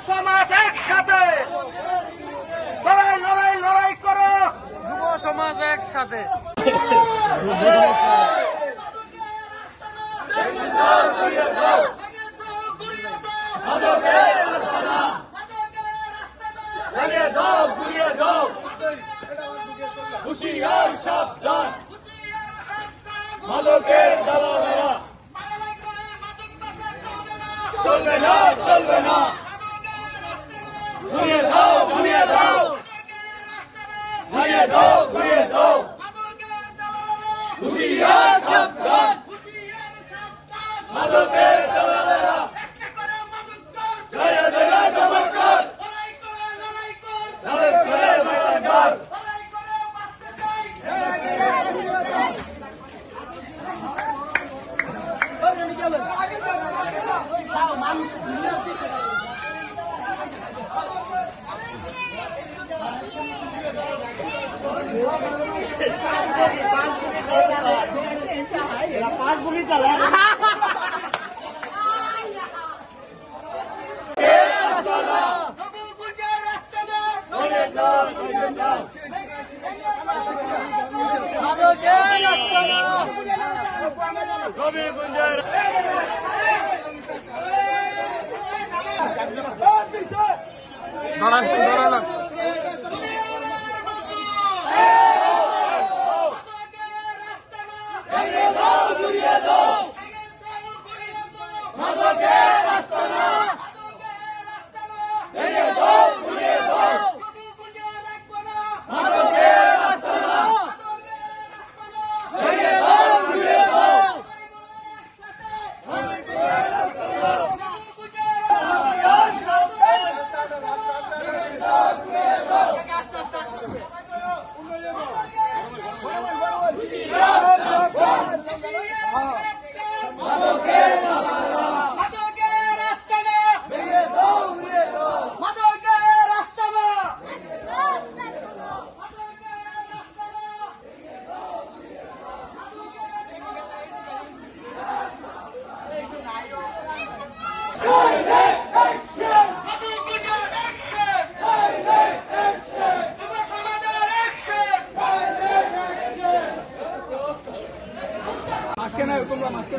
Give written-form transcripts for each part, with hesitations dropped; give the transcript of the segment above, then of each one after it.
সমাজ একসাথে লড়াই লড়াই লড়াই করো, যুব সমাজ একসাথে। হুঁশিয়ার সাবধান, মাদকের দালালেরা চলবে না, চলবে না, ঘুরিয়ে দাও, ঘুরিয়ে দাও, ঘুরিয়ে দাও, ঘুরিয়ে দাও। হুঁশিয়ার সাবধান, মাদকের দালালেরা জয় দেবে জবরকর, লড়াই করে ময়দানদার।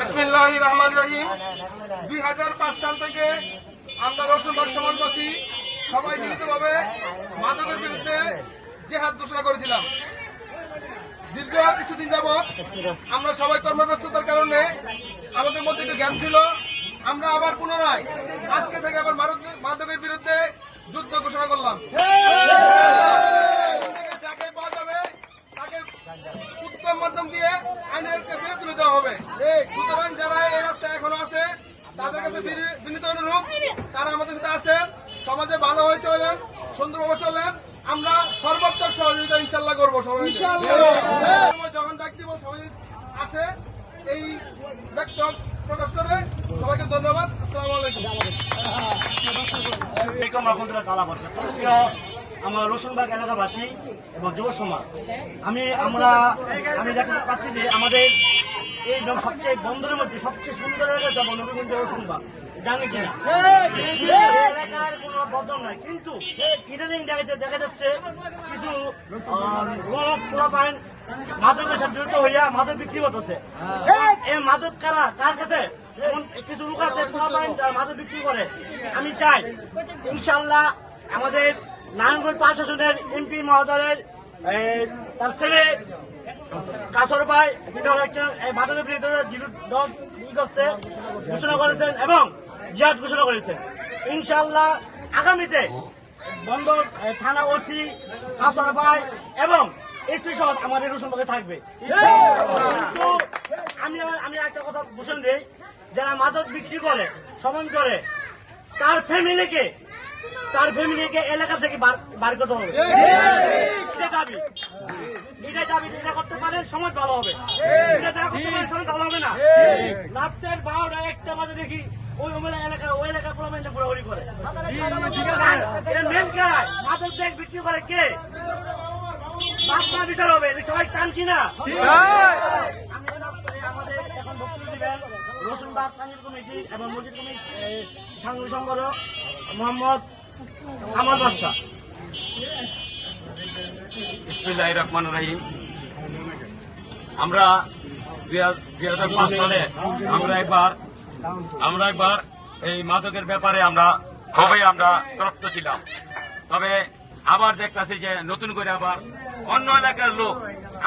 বিসমিল্লাহির রহমানির রহিম। 2005 সাল থেকে আমরা রসুলবাগ সমাজবাসী সবাই মিলিতভাবে মাদকের বিরুদ্ধে জিহাদ ঘোষণা করেছিলাম। দীর্ঘ কিছুদিন যাবৎ আমরা সবাই কর্মব্যস্ততার কারণে আমাদের মধ্যে একটু জ্ঞান ছিল। আমরা আবার পুনরায় আজকে থেকে আবার মাদকের বিরুদ্ধে যুদ্ধ ঘোষণা করলাম। যাকে পাওয়া যাবে তাকে উত্তম মাধ্যম দিয়ে আইনের কাছে তুলে দেওয়া হবে। সুতরাং যারা এই রাস্তায় এখনো আছে তাদের কাছে বিনীত অনুরোধ, তারা আমাদের সাথে আসেন, সমাজে ভালোভাবে চলেন, সুন্দরভাবে চলেন। আমরা সর্বোত্তর সহযোগিতা ইনশাল্লাহ করবো। সবাই যখন ডাক দিব সবাই আসে, এই ব্যক্ত প্রকাশ করে সবাইকে ধন্যবাদ। আসসালামু আলাইকুম। আমার রসুলবাগ এলাকাবাসী এবং যুব সমাজ, আমরা দেখতে পাচ্ছি যে আমাদের এই সবচেয়ে বন্দরের মধ্যে সবচেয়ে সুন্দর এলাকা নবীগঞ্জ রসুলবাগ, জানি কিনা এলাকার কোনো বদল নাই, কিন্তু ইদানিং দেখা যাচ্ছে কিছু পোলাপাইন মাদকের সাথে জড়িত হইয়া মাদক বিক্রি করতেছে। এই মাদক কার কাছে? কিছু লোক আছে পোলাপাইন মাদক বিক্রি করে। আমি চাই ইনশাল্লাহ আমাদের নারায়ণগঞ্জ প্রশাসনের এমপি মহোদয়ের তার ছেলে কাসর ভাই মাদকের বিরুদ্ধে ঘোষণা করেছেন এবং জিহাদ ঘোষণা করেছেন। ইনশাল্লাহ আগামীতে বন্দর থানা ওসি কাসর ভাই এবং এসপি সহ আমাদের রসুলবাগে থাকবে। কিন্তু আমি একটা কথা ঘোষণা দিই, যারা মাদক বিক্রি করে সমন করে তার ফ্যামিলিকে এলাকা থেকে বার করতে হবে। সমাজ ভালো হবে। এটা যারা করতে পারে সমাজ ভালো হবে না। রাতের 12টা 1টা বাজে দেখি ওই এলাকার প্রবলেমটা ঘোরাঘুরি করে। মেন কাজ মাদক ব্যাগ বিক্রি করে কে? বাপমা বিচার হবে, সবাই চান কিনা? আমাদের এখন বক্তব্য দিবেন রসুনবাগ কাঞ্জির কমিটি এবং মসজিদ কমিটি সাংগঠনিক সংগঠক মোহাম্মদ কামাল বাদশাহ। বিসমিল্লাহির রহমানির রহিম। আমরা 2005 সালে আমরা একবার এই মাদকের ব্যাপারে আমরা তরফ ছিলাম। তবে আবার দেখতেছি যে নতুন করে আবার অন্য এলাকার লোক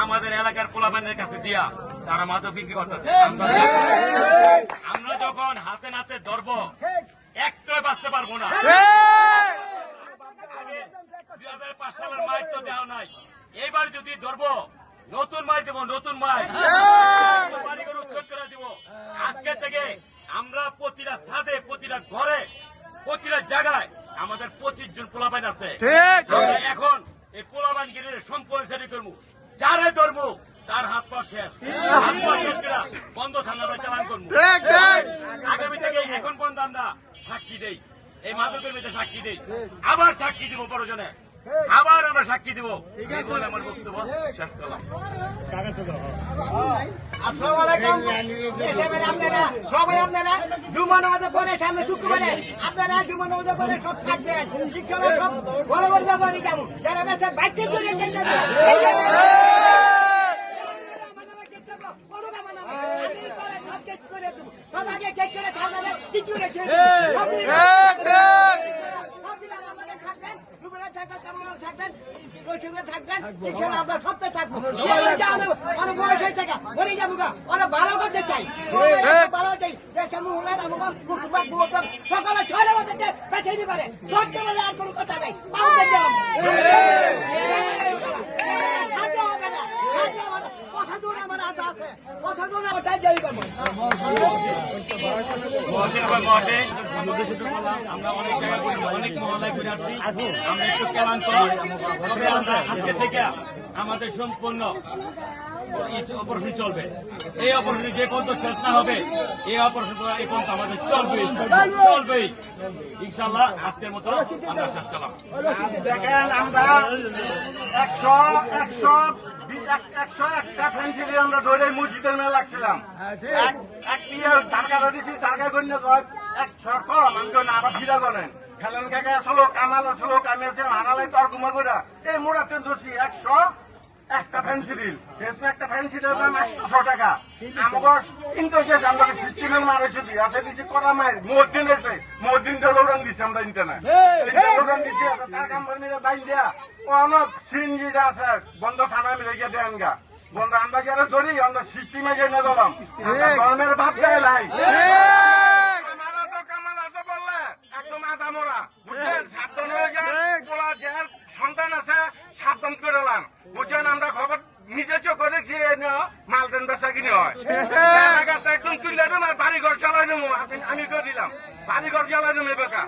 আমাদের এলাকার পোলাপানের কাছে দিয়া তারা মাদক বিক্রি করতেছে। আমরা যখন হাতে নাতে ধরবো একটাই বাঁচতে পারবো না। 2005 সালের মাইর তো দেওয়া নাই, এইবার যদি ধরবো নতুন মাইর দেবো, নতুন মাইর বাড়িঘর উচ্ছেদ করে দিব। আজকে থেকে আমরা প্রতিটা ছাদে, প্রতিটা ঘরে, প্রতিটা জায়গায় আমাদের 25 জন পোলাপাইন আছে। আমরা এখন এই পোলাপাইন গিরে সম্পরিচারি করবো, যারে ধরবো তার হাত পা শেষ, হাত পা শেষ করে বন্ধ থানাতে চালান করবো। আগামী থেকে এখন পর্যন্ত আমরা সাক্ষী দেই, এই মাদকের মধ্যে সাক্ষী দেই, আবার সাক্ষী দিব প্রয়োজনে, আবার আমরা সাক্ষী দিব। এই বলে আমার বক্তব্য শেষ করলাম। সবাই আপনারা জুমা নামাজে পড়ে সামনে শুক্রবারে আপনারা জুমা নামাজে পড়ে সব থাকবেন, শিক্ষকরা সব বড় বড় যাবেন কেমন যারা বেঁচে বাইকে চলে আমরা সপ্তাহে থাকবো অনেক বয়স হয়ে থাকে বলে যাবো অনেক ভালো করতে চাই, ভালো চাই দেশের মহিলার আমাকে সকালে 6টা বাজে বেঁচে দিতে পারে, 10টা বাজে আর কোনো কথা নেই। আমরা অনেক জায়গায় অনেক মহল্লায় ঘুরে আসছি, আমরা একটু ক্লান্ত। তবে আমরা আজকে থেকে আমাদের সম্পূর্ণ অপারেশন চলবে। এই অপারেশন যে পর্যন্ত শেষ না হবে এই অপারেশন এই পর্যন্ত আমাদের চলবেই। ইনশাল্লাহ আজকের মতো আমরা শেষ করলাম। দেখেন আমরা 101টা ফেন্সিলি আমরা ধরে মসজিদের মেলা লাগছিলাম। টাকা দিয়েছি, টাকা গণ্য 100 কম আমি আবার ফিরা করেন খেলেন কাকা আসলো, কামাল আসলো, আমি আসলাম হারালাই তর্কমা করে এই মোড়াতে দোষী 101টা ফেন্সিল, একটা ফেন্সিলের দাম 800 টাকা। আমার কিন্তু শেষ আমরা সিস্টেমের মারেছি আছে দিছি করা মায়ের মসজিদ এসে মসজিদটা লৌড়ান দিছি আমরা ইন্টারনেট লৌড়ান দিছি তার কাম করে বাইন দেয়া অনেক সিনজিটা আছে বন্ধ থানা মিলে গিয়ে দেন গা বন্ধ আমরা যারা ধরি আমরা সিস্টেমে যাই না দলাম ধর্মের ভাব দেয় লাই একদম আদা মোড়া বুঝছেন, সাবধান হয়ে যান। পোলা যার সন্তান আছে সাবধান করে লান বুঝছেন। আমরা খবর নিজে চোখে দেখছি মালদেন বেচা কিনে হয় একদম তুলে দেবো, বাড়ি ঘর চালাই দেবো। আমি করে দিলাম বাড়ি ঘর চালাই দেবো বেকা।